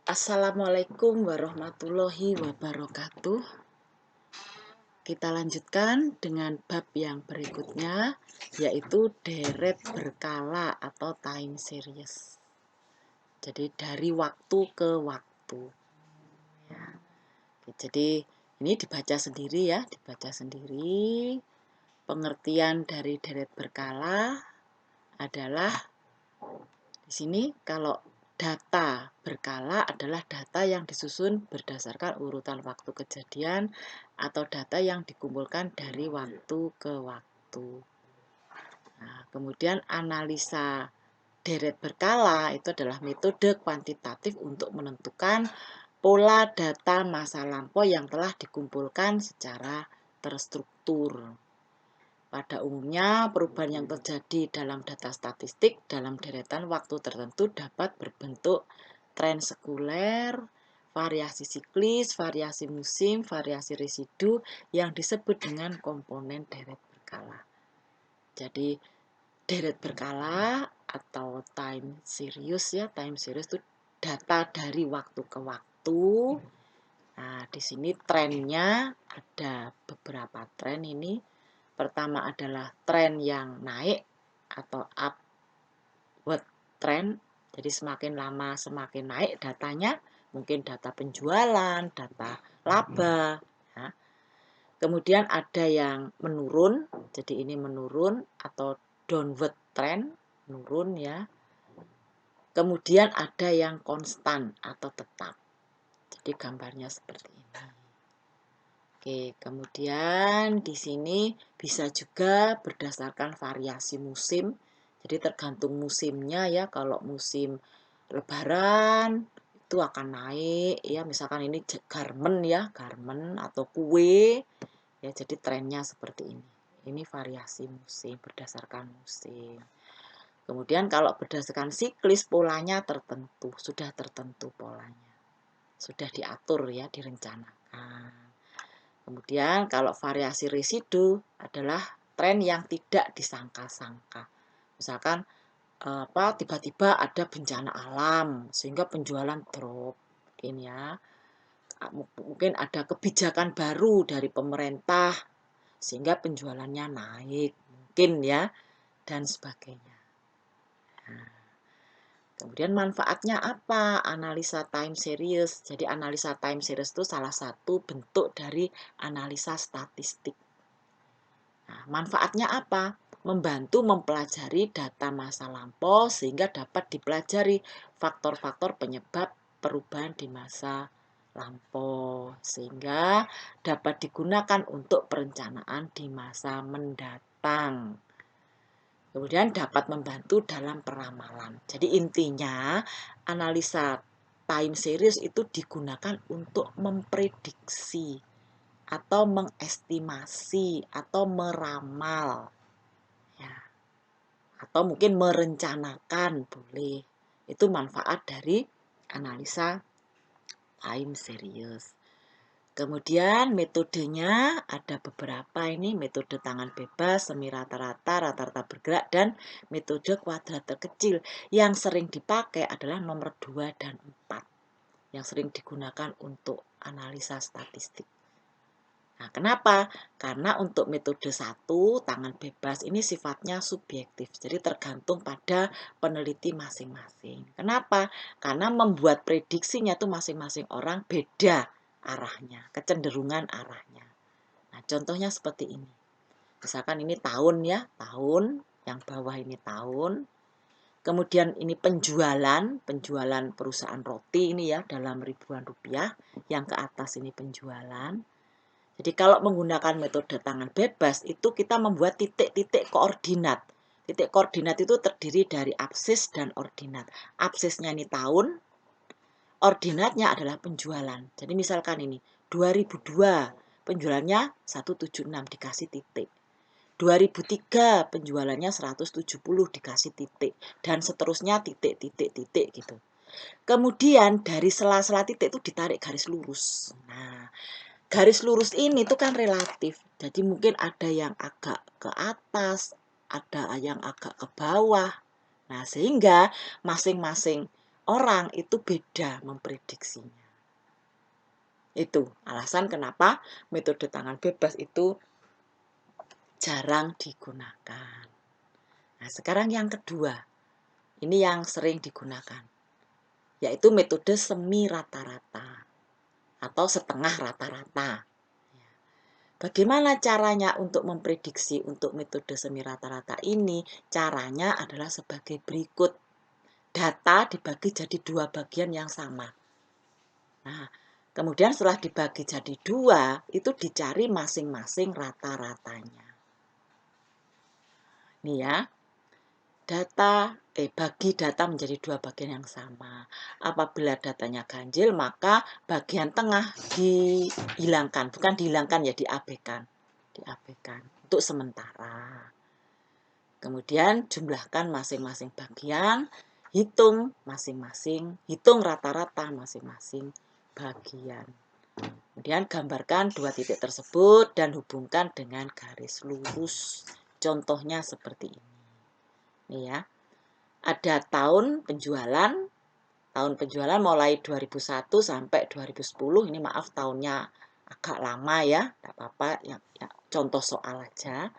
Assalamualaikum warahmatullahi wabarakatuh. Kita lanjutkan dengan bab yang berikutnya, yaitu deret berkala atau time series. Jadi dari waktu ke waktu. Ya. Jadi ini dibaca sendiri ya, dibaca sendiri. Pengertian dari deret berkala adalah di sini kalau data berkala adalah data yang disusun berdasarkan urutan waktu kejadian atau data yang dikumpulkan dari waktu ke waktu. Nah, kemudian analisa deret berkala itu adalah metode kuantitatif untuk menentukan pola data masa lampau yang telah dikumpulkan secara terstruktur. Pada umumnya, perubahan yang terjadi dalam data statistik dalam deretan waktu tertentu dapat berbentuk tren sekuler, variasi siklis, variasi musim, variasi residu yang disebut dengan komponen deret berkala. Jadi, deret berkala atau time series ya, time series itu data dari waktu ke waktu. Nah, di sini trennya ada beberapa tren ini. Pertama adalah tren yang naik atau upward trend. Jadi semakin lama semakin naik datanya, mungkin data penjualan, data laba. Ya. Kemudian ada yang menurun, jadi ini menurun atau downward trend, menurun ya. Kemudian ada yang konstan atau tetap. Jadi gambarnya seperti ini. Oke, kemudian di sini bisa juga berdasarkan variasi musim. Jadi tergantung musimnya ya. Kalau musim Lebaran itu akan naik ya. Misalkan ini garmen ya, garmen atau kue ya. Jadi trennya seperti ini. Ini variasi musim berdasarkan musim. Kemudian kalau berdasarkan siklis polanya tertentu, sudah tertentu polanya. Sudah diatur ya, direncanakan. Kemudian kalau variasi residu adalah tren yang tidak disangka-sangka. Misalkan tiba-tiba ada bencana alam sehingga penjualan drop, mungkin ya. Mungkin ada kebijakan baru dari pemerintah sehingga penjualannya naik, mungkin ya, dan sebagainya. Nah, kemudian manfaatnya apa? Analisa time series. Jadi analisa time series itu salah satu bentuk dari analisa statistik. Nah, manfaatnya apa? Membantu mempelajari data masa lampau sehingga dapat dipelajari faktor-faktor penyebab perubahan di masa lampau sehingga dapat digunakan untuk perencanaan di masa mendatang. Kemudian dapat membantu dalam peramalan. Jadi intinya analisa time series itu digunakan untuk memprediksi atau mengestimasi atau meramal ya. Atau mungkin merencanakan boleh. Itu manfaat dari analisa time series. Kemudian metodenya ada beberapa ini, metode tangan bebas, semi rata-rata, rata-rata bergerak, dan metode kuadrat terkecil. Yang sering dipakai adalah nomor 2 dan 4 yang sering digunakan untuk analisa statistik. Nah, kenapa? Karena untuk metode 1, tangan bebas ini sifatnya subjektif. Jadi tergantung pada peneliti masing-masing. Kenapa? Karena membuat prediksinya tuh masing-masing orang beda arahnya, kecenderungan arahnya. Nah, contohnya seperti ini. Misalkan ini tahun ya, tahun, yang bawah ini tahun. Kemudian ini penjualan perusahaan roti ini ya dalam ribuan rupiah. Yang ke atas ini penjualan. Jadi kalau menggunakan metode tangan bebas itu kita membuat titik-titik koordinat. Titik koordinat itu terdiri dari absis dan ordinat. Absisnya ini tahun, ordinatnya adalah penjualan. Jadi misalkan ini 2002 penjualannya 176 dikasih titik. 2003 penjualannya 170 dikasih titik dan seterusnya titik-titik-titik gitu. Kemudian dari sela-sela titik itu ditarik garis lurus. Nah, garis lurus ini tuh kan relatif. Jadi mungkin ada yang agak ke atas, ada yang agak ke bawah. Nah, sehingga masing-masing orang itu beda memprediksinya. Itu alasan kenapa metode tangan bebas itu jarang digunakan. Nah, sekarang yang kedua, ini yang sering digunakan, yaitu metode semi rata-rata atau setengah rata-rata. Bagaimana caranya untuk memprediksi untuk metode semi rata-rata ini? Caranya adalah sebagai berikut. Data dibagi jadi dua bagian yang sama. Nah, kemudian setelah dibagi jadi dua, itu dicari masing-masing rata-ratanya. Ini ya, bagi data menjadi dua bagian yang sama. Apabila datanya ganjil, maka bagian tengah dihilangkan. Bukan dihilangkan ya, diabaikan. Diabaikan untuk sementara. Kemudian jumlahkan masing-masing bagian, hitung rata-rata masing-masing bagian. Kemudian gambarkan dua titik tersebut dan hubungkan dengan garis lurus. Contohnya seperti ini. Nih ya. Ada tahun penjualan mulai 2001 sampai 2010. Ini maaf tahunnya agak lama ya, tidak apa-apa, ya, contoh soal aja.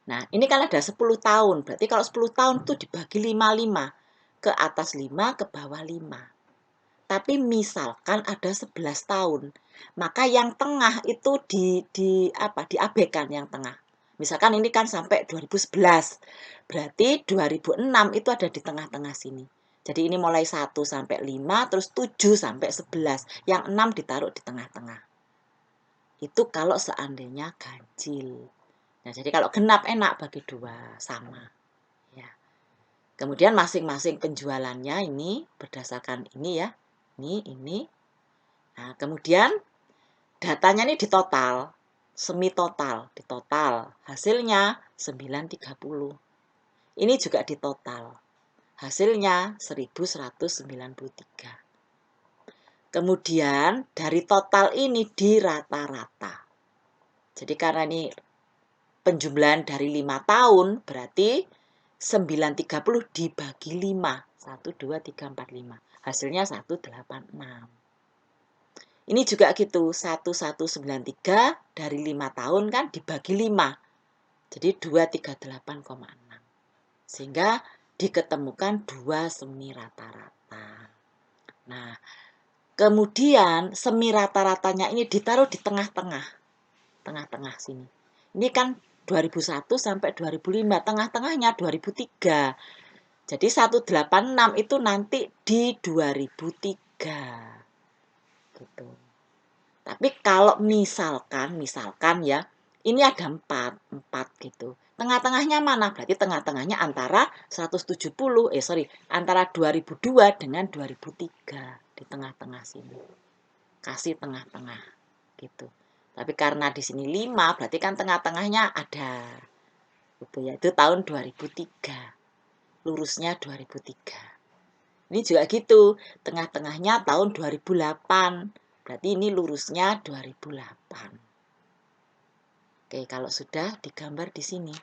Nah, ini kan ada 10 tahun. Berarti kalau 10 tahun itu dibagi 5-5. Ke atas 5, ke bawah 5. Tapi misalkan ada 11 tahun. Maka yang tengah itu diabaikan yang tengah. Misalkan ini kan sampai 2011. Berarti 2006 itu ada di tengah-tengah sini. Jadi ini mulai 1 sampai 5, terus 7 sampai 11. Yang 6 ditaruh di tengah-tengah. Itu kalau seandainya ganjil. Nah, jadi kalau genap enak bagi dua, sama. Ya. Kemudian masing-masing penjualannya ini berdasarkan ini ya. Ini. Nah, kemudian datanya ini ditotal, semi total, ditotal. Hasilnya 930. Ini juga ditotal. Hasilnya 1193. Kemudian dari total ini dirata-rata. Jadi karena ini penjumlahan dari 5 tahun, berarti 930 dibagi 5. 1, 2, 3, 4, 5. Hasilnya 186. Ini juga gitu, 1193 dari 5 tahun kan dibagi 5. Jadi 238,6. Sehingga diketemukan 2 semi rata-rata. Nah, kemudian semi rata-ratanya ini ditaruh di tengah-tengah. Tengah-tengah sini. Ini kan 2001 sampai 2005, tengah-tengahnya 2003. Jadi 186 itu nanti di 2003. Gitu. Tapi kalau misalkan ya, ini ada 4 gitu. Tengah-tengahnya mana? Berarti tengah-tengahnya antara antara 2002 dengan 2003 di tengah-tengah sini. Kasih tengah-tengah gitu. Tapi karena di sini 5, berarti kan tengah-tengahnya ada. Gitu ya, itu tahun 2003. Lurusnya 2003. Ini juga gitu, tengah-tengahnya tahun 2008. Berarti ini lurusnya 2008. Oke, kalau sudah digambar di sini.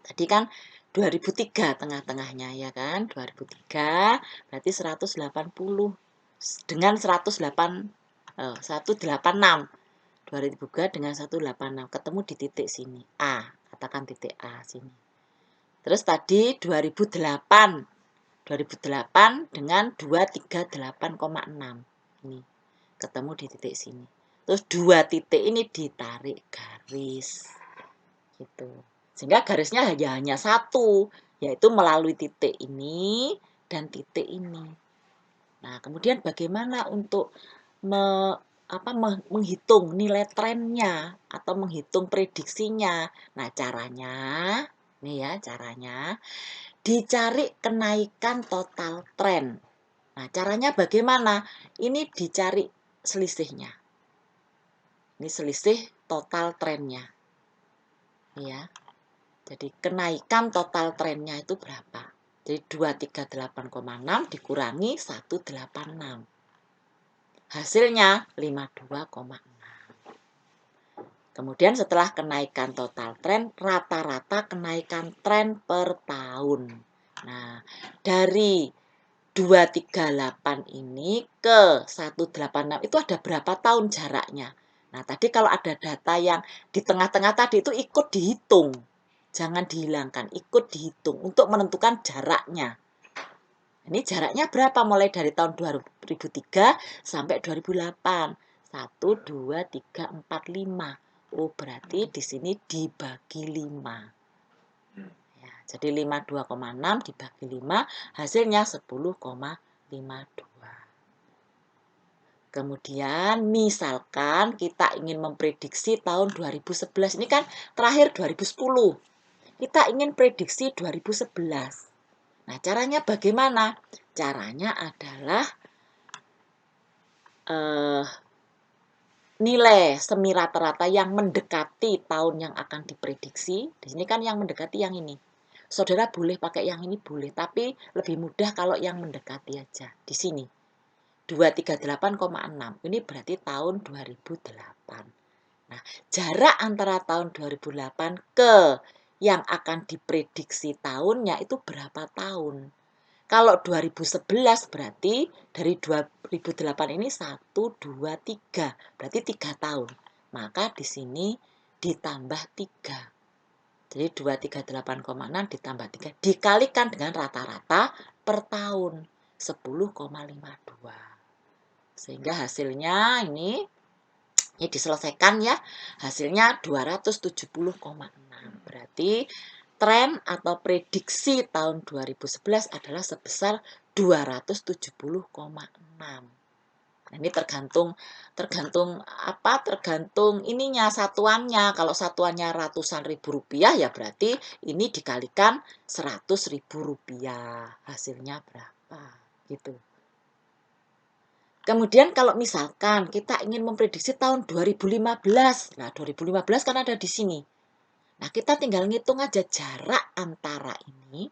Tadi kan 2003 tengah-tengahnya ya kan, 2003 berarti 180 dengan 186. 2003 dengan 186 ketemu di titik sini. A, katakan titik A sini. Terus tadi 2008 dengan 238,6. Ini ketemu di titik sini. Terus 2 titik ini ditarik garis. Gitu. Sehingga garisnya hanya satu, yaitu melalui titik ini dan titik ini. Nah, kemudian bagaimana untuk menghitung nilai trennya atau menghitung prediksinya? Nah, caranya dicari kenaikan total tren. Nah, caranya bagaimana? Ini dicari selisihnya. Ini selisih total trennya. Ya. Jadi kenaikan total trennya itu berapa? Jadi 238,6 dikurangi 186. Hasilnya 52,6. Kemudian setelah kenaikan total tren, rata-rata kenaikan tren per tahun. Nah, dari 238 ini ke 186 itu ada berapa tahun jaraknya. Nah, tadi kalau ada data yang di tengah-tengah tadi itu ikut dihitung. Jangan dihilangkan, ikut dihitung untuk menentukan jaraknya. Ini jaraknya berapa mulai dari tahun 2003 sampai 2008. 1, 2, 3, 4, 5. Oh, berarti di sini dibagi 5. Ya, jadi 52,6 dibagi 5, hasilnya 10,52. Kemudian misalkan kita ingin memprediksi tahun 2011. Ini kan terakhir 2010. Kita ingin prediksi 2011. Nah, caranya bagaimana? Caranya adalah nilai semi rata-rata yang mendekati tahun yang akan diprediksi. Di sini kan yang mendekati yang ini. Saudara boleh pakai yang ini, boleh. Tapi lebih mudah kalau yang mendekati aja. Di sini. 238,6. Ini berarti tahun 2008. Nah, jarak antara tahun 2008 ke yang akan diprediksi tahunnya itu berapa tahun? Kalau 2011 berarti dari 2008 ini 1, 2, 3. Berarti 3 tahun. Maka di sini ditambah 3. Jadi 238,6 ditambah 3. Dikalikan dengan rata-rata per tahun. 10,52. Sehingga hasilnya ini diselesaikan ya. Hasilnya 270,6. Berarti tren atau prediksi tahun 2011 adalah sebesar 270,6. Nah, ini tergantung ininya satuannya. Kalau satuannya ratusan ribu rupiah ya berarti ini dikalikan 100.000 rupiah. Hasilnya berapa? Gitu. Kemudian kalau misalkan kita ingin memprediksi tahun 2015. Nah, 2015 kan ada di sini. Nah, kita tinggal ngitung aja jarak antara ini,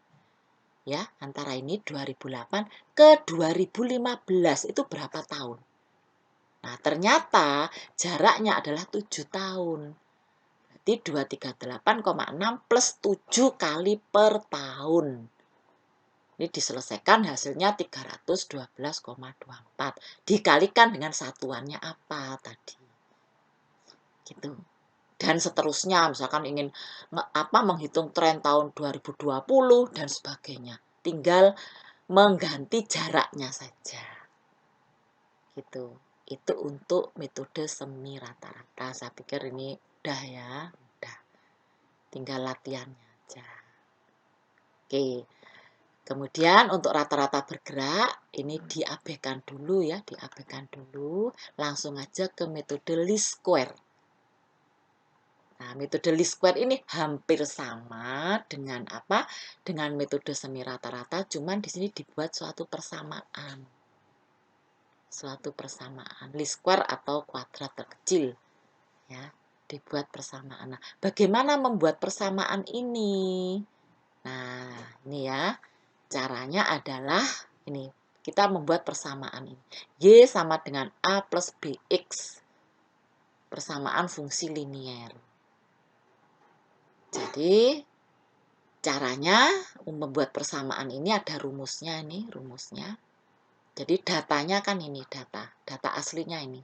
ya, antara ini 2008 ke 2015 itu berapa tahun. Nah, ternyata jaraknya adalah 7 tahun. Berarti 238,6 plus 7 kali per tahun. Ini diselesaikan hasilnya 312,24. Dikalikan dengan satuannya apa tadi. Gitu. Dan seterusnya, misalkan ingin menghitung tren tahun 2020 dan sebagainya. Tinggal mengganti jaraknya saja. Gitu. Itu untuk metode semi rata-rata. Saya pikir ini udah ya, udah. Tinggal latihannya aja. Oke. Kemudian untuk rata-rata bergerak, ini diabaikan dulu ya, diabaikan dulu. Langsung aja ke metode least square. Nah, metode least square ini hampir sama dengan apa? Dengan metode semi rata-rata, cuman di sini dibuat suatu persamaan. Suatu persamaan. Least square atau kuadrat terkecil. Ya, dibuat persamaan. Nah, bagaimana membuat persamaan ini? Nah, ini ya. Caranya adalah ini, kita membuat persamaan ini. Y sama dengan A plus BX. Persamaan fungsi linier. Jadi, caranya membuat persamaan ini ada rumusnya ini, rumusnya. Jadi datanya kan ini, data aslinya ini.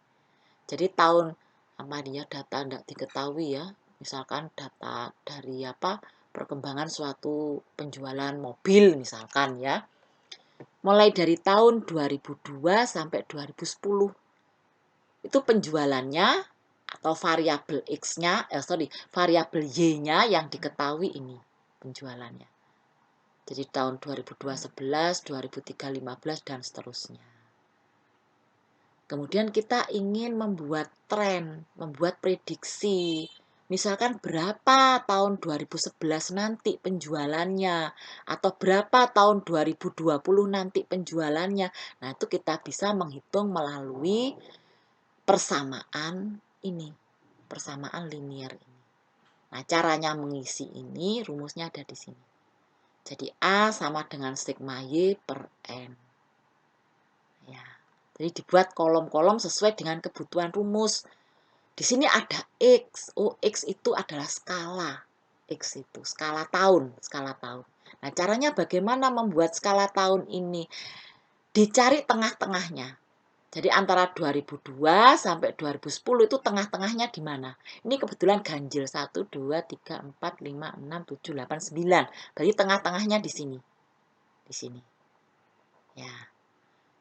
Jadi tahun apa dia data tidak diketahui ya. Misalkan data dari apa? Perkembangan suatu penjualan mobil misalkan ya. Mulai dari tahun 2002 sampai 2010. Itu penjualannya atau variabel X-nya, variabel Y-nya yang diketahui ini penjualannya. Jadi tahun 2002 11, 2003 15 dan seterusnya. Kemudian kita ingin membuat tren, membuat prediksi. Misalkan berapa tahun 2011 nanti penjualannya atau berapa tahun 2020 nanti penjualannya. Nah, itu kita bisa menghitung melalui persamaan ini, persamaan linier ini. Nah, caranya mengisi ini rumusnya ada di sini. Jadi A sama dengan sigma Y per N. Ya. Jadi dibuat kolom-kolom sesuai dengan kebutuhan rumus. Di sini ada X. Oh, X itu adalah skala. X itu skala tahun, skala tahun. Nah, caranya bagaimana membuat skala tahun ini? dicari tengah-tengahnya. Jadi antara 2002 sampai 2010 itu tengah-tengahnya di mana? Ini kebetulan ganjil 1, 2, 3, 4, 5, 6, 7, 8, 9. Berarti tengah-tengahnya di sini. Di sini. Ya.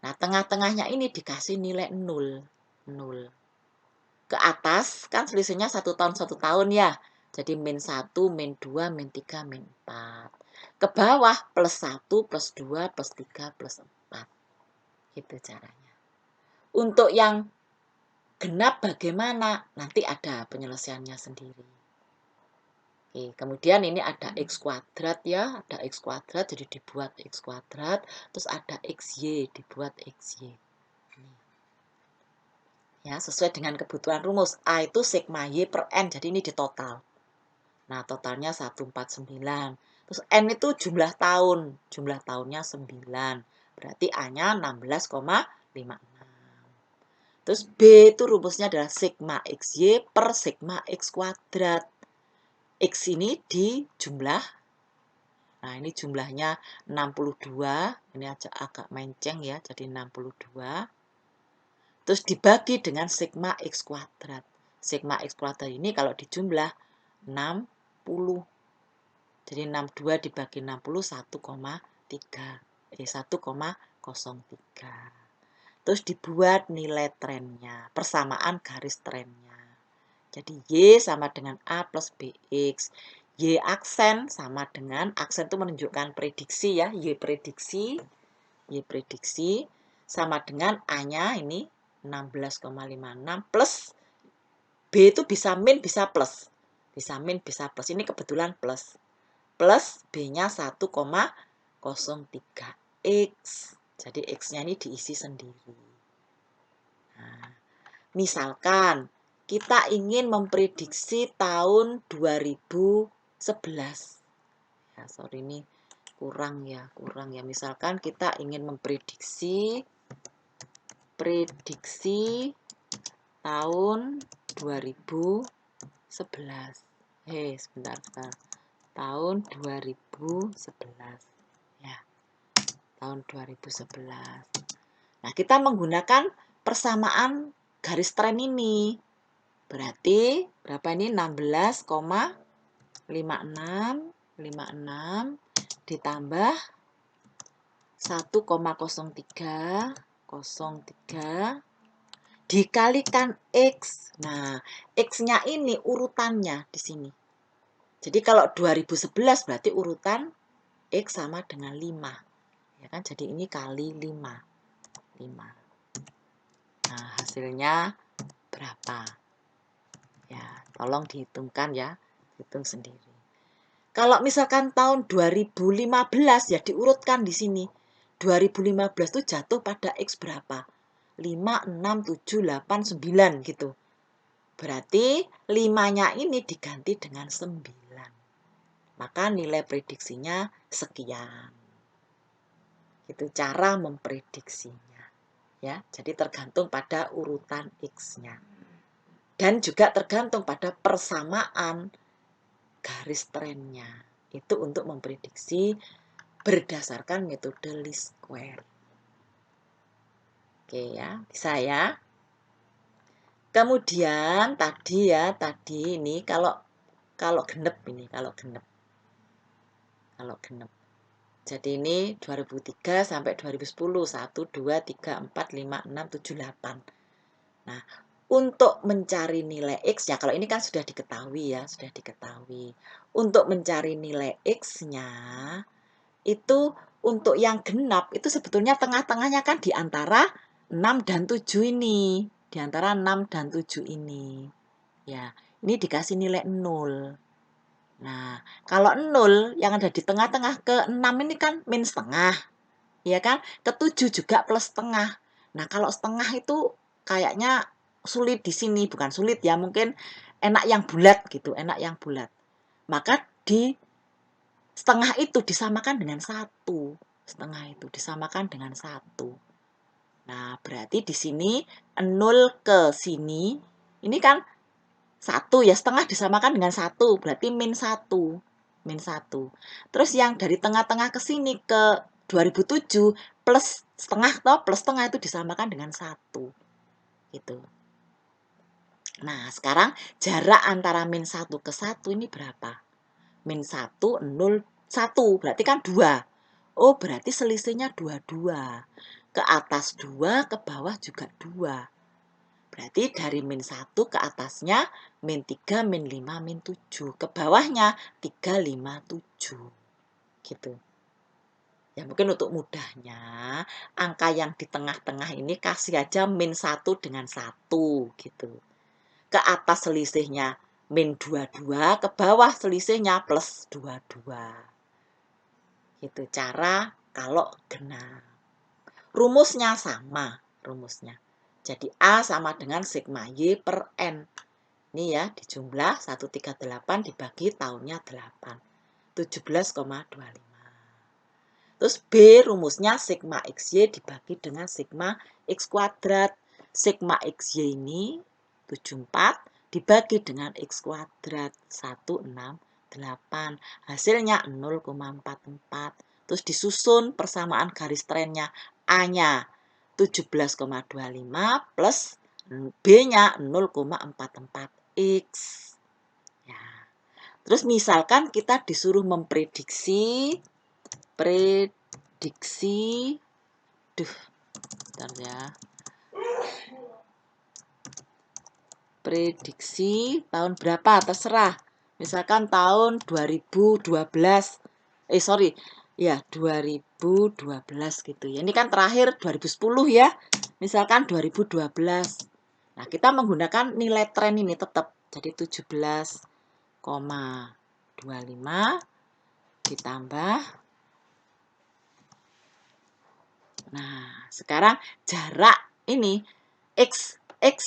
Nah, tengah-tengahnya ini dikasih nilai 0. 0. Ke atas kan selisihnya 1 tahun 1 tahun ya. Jadi min 1, min 2, min 3, min 4. Ke bawah plus 1, plus 2, plus 3, plus 4. Gitu caranya. Untuk yang genap bagaimana? Nanti ada penyelesaiannya sendiri. Oke, kemudian ini ada X kuadrat ya, ada X kuadrat jadi dibuat X kuadrat, terus ada XY dibuat XY. Ya, sesuai dengan kebutuhan rumus. A itu sigma Y per N, jadi ini di total. Nah, totalnya 149. Terus N itu jumlah tahun. Jumlah tahunnya 9. Berarti A-nya 16,56. Terus B itu rumusnya adalah sigma XY per sigma X kuadrat. X ini di jumlah. Nah, ini jumlahnya 62. Ini agak menceng ya, jadi 62. Terus dibagi dengan sigma X kuadrat. Sigma X kuadrat ini kalau dijumlah 60. Jadi 62 dibagi 60, 1,3. 1,03. Terus dibuat nilai trennya, persamaan garis trennya. Jadi Y sama dengan A plus BX. Y aksen sama dengan, aksen itu menunjukkan prediksi ya, Y prediksi sama dengan A-nya ini 16,56 plus B itu bisa min, bisa plus. Bisa min, bisa plus. Ini kebetulan plus. Plus B-nya 1,03X. Jadi X-nya ini diisi sendiri. Nah, misalkan kita ingin memprediksi tahun 2011. Ya, sorry ini kurang ya. Misalkan kita ingin memprediksi tahun 2011. Sebentar. Tahun 2011. Ya. Tahun 2011. Nah, kita menggunakan persamaan garis tren ini. Berarti berapa ini? 16,56 ditambah 1,03 dikalikan X. Nah, X-nya ini urutannya di sini. Jadi kalau 2011 berarti urutan X sama dengan 5. Ya kan? Jadi ini kali 5. Nah, hasilnya berapa? Ya, tolong dihitungkan ya. Hitung sendiri. Kalau misalkan tahun 2015 ya diurutkan di sini. 2015 itu jatuh pada X berapa? 5, 6, 7, 8, 9 gitu. Berarti 5-nya ini diganti dengan 9. Maka nilai prediksinya sekian. Itu cara memprediksinya. Ya, jadi tergantung pada urutan X-nya. Dan juga tergantung pada persamaan garis trennya. Itu untuk memprediksi berdasarkan metode least square. Oke ya, bisa ya. Kemudian tadi ini kalau genep ini, kalau genep. Jadi ini 2003 sampai 2010, 1, 2, 3, 4, 5, 6, 7, 8. Nah, untuk mencari nilai X, ya kalau ini kan sudah diketahui ya, Untuk mencari nilai X-nya, itu untuk yang genap, itu sebetulnya tengah-tengahnya kan di antara 6 dan 7 ini. Di antara 6 dan 7 ini. Ya, ini dikasih nilai 0. Nah, kalau 0 yang ada di tengah-tengah ke 6 ini kan min setengah. Ya kan? Ke 7 juga plus setengah. Nah, kalau setengah itu kayaknya sulit di sini. Bukan sulit ya, mungkin enak yang bulat gitu. Maka di setengah itu disamakan dengan 1. Nah, berarti di sini 0 ke sini. Ini kan 1 ya, setengah disamakan dengan 1, berarti min 1. Terus yang dari tengah-tengah ke sini ke 2007 plus setengah toh, plus setengah itu disamakan dengan 1. Gitu. Nah, sekarang jarak antara min 1 ke 1 ini berapa? Min 1, 0, 1. Berarti kan 2. Oh, berarti selisihnya 2. Ke atas 2, ke bawah juga 2. Berarti dari min 1 ke atasnya min 3, min 5, min 7. Ke bawahnya 3, 5, 7. Gitu. Ya mungkin untuk mudahnya, angka yang di tengah-tengah ini kasih aja min 1 dengan 1 gitu. Ke atas selisihnya min 22, ke bawah selisihnya plus 22. Gitu cara kalau genap. Rumusnya sama, rumusnya. Jadi A sama dengan sigma Y per N. Ini ya, dijumlah 138 dibagi tahunnya 8. 17,25. Terus B rumusnya sigma XY dibagi dengan sigma X kuadrat. Sigma XY ini 74 dibagi dengan X kuadrat 168. Hasilnya 0,44. Terus disusun persamaan garis trennya. A-nya 17,25 plus B-nya 0,44 X. Ya. Terus misalkan kita disuruh memprediksi bentar ya. Prediksi tahun berapa terserah. Misalkan tahun 2012. Ya 2012 gitu ya. Ini kan terakhir 2010 ya. Misalkan 2012. Nah, kita menggunakan nilai tren ini tetap. Jadi 17,25 ditambah. Nah, sekarang jarak ini X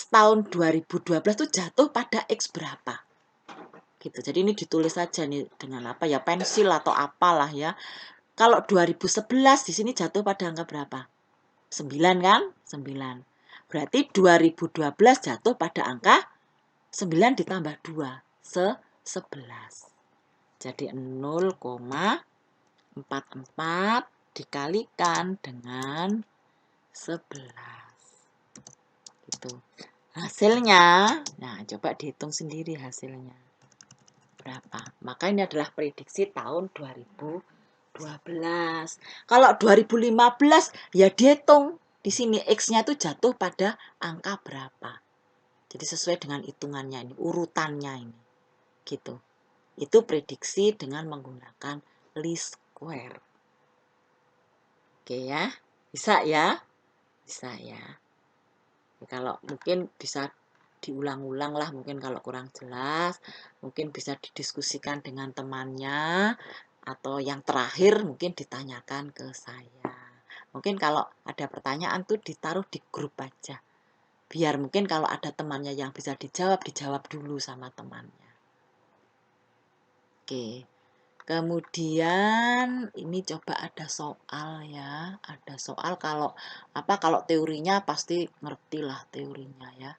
tahun 2012 itu jatuh pada X berapa? Gitu. Jadi ini ditulis saja nih dengan apa ya, pensil atau apalah ya. Kalau 2011 di sini jatuh pada angka berapa? 9 kan? 9. Berarti 2012 jatuh pada angka 9 ditambah 2, 11. Jadi 0,44 dikalikan dengan 11. Gitu. Hasilnya, nah coba dihitung sendiri hasilnya. Berapa? Maka ini adalah prediksi tahun 2012. Kalau 2015 ya dihitung. Di sini X-nya itu jatuh pada angka berapa. Jadi sesuai dengan hitungannya ini, urutannya ini. Gitu. Itu prediksi dengan menggunakan least square. Oke ya, bisa ya? Bisa ya. Kalau mungkin bisa diulang-ulang lah, mungkin kalau kurang jelas, mungkin bisa didiskusikan dengan temannya, atau yang terakhir mungkin ditanyakan ke saya. Mungkin kalau ada pertanyaan tuh ditaruh di grup aja. Biar mungkin kalau ada temannya yang bisa dijawab dulu sama temannya. Oke. Kemudian ini coba ada soal ya. Ada soal kalau teorinya pasti ngerti lah teorinya ya.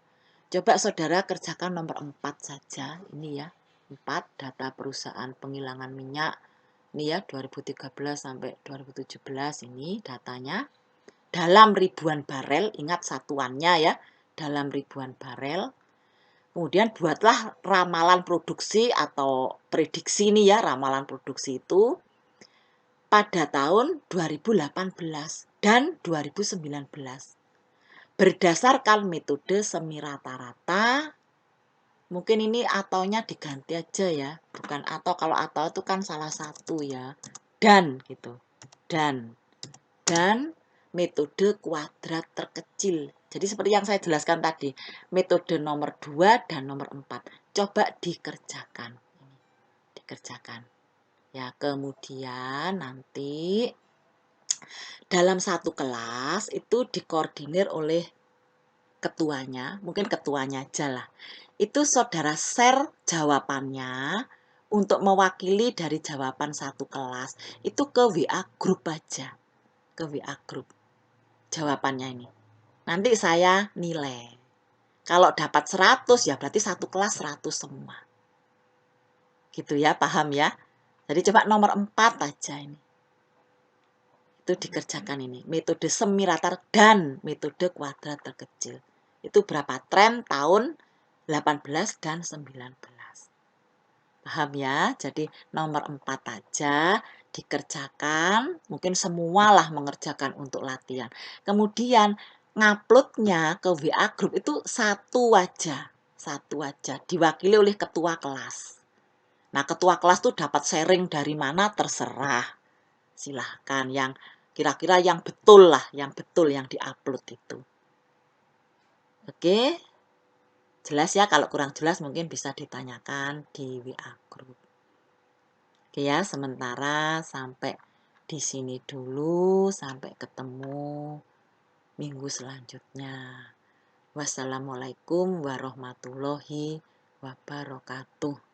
Coba saudara kerjakan nomor 4 saja. Ini ya. 4 data perusahaan penghilangan minyak. Ini ya 2013 sampai 2017 ini datanya. Dalam ribuan barel, ingat satuannya ya. Dalam ribuan barel. Kemudian buatlah ramalan produksi atau prediksi ini ya, ramalan produksi itu pada tahun 2018 dan 2019. Berdasarkan metode semi rata-rata, mungkin ini ataunya diganti aja ya, bukan atau, kalau atau itu kan salah satu ya. Dan gitu. Dan metode kuadrat terkecil. Jadi seperti yang saya jelaskan tadi, metode nomor 2 dan nomor 4. Coba dikerjakan. Dikerjakan. Ya, kemudian nanti dalam satu kelas itu dikoordinir oleh ketuanya, mungkin ketuanya aja lah. Itu saudara share jawabannya untuk mewakili dari jawaban satu kelas. Itu ke WA group aja. Ke WA group. Jawabannya ini. Nanti saya nilai. Kalau dapat 100 ya berarti satu kelas 100 semua. Gitu ya, paham ya? Jadi coba nomor 4 aja ini. itu dikerjakan ini. Metode semi rata dan metode kuadrat terkecil. Itu berapa tren tahun 18 dan 19. Paham ya? Jadi nomor 4 aja dikerjakan, mungkin semualah mengerjakan untuk latihan. Kemudian nguploadnya ke WA group itu satu aja, diwakili oleh ketua kelas. Nah, ketua kelas tuh dapat sharing dari mana terserah. Silahkan yang kira-kira yang betul lah, yang betul yang diupload itu. Oke? Jelas ya, kalau kurang jelas mungkin bisa ditanyakan di WA group. Oke ya, sementara sampai di sini dulu, sampai ketemu minggu selanjutnya. Wassalamualaikum warahmatullahi wabarakatuh.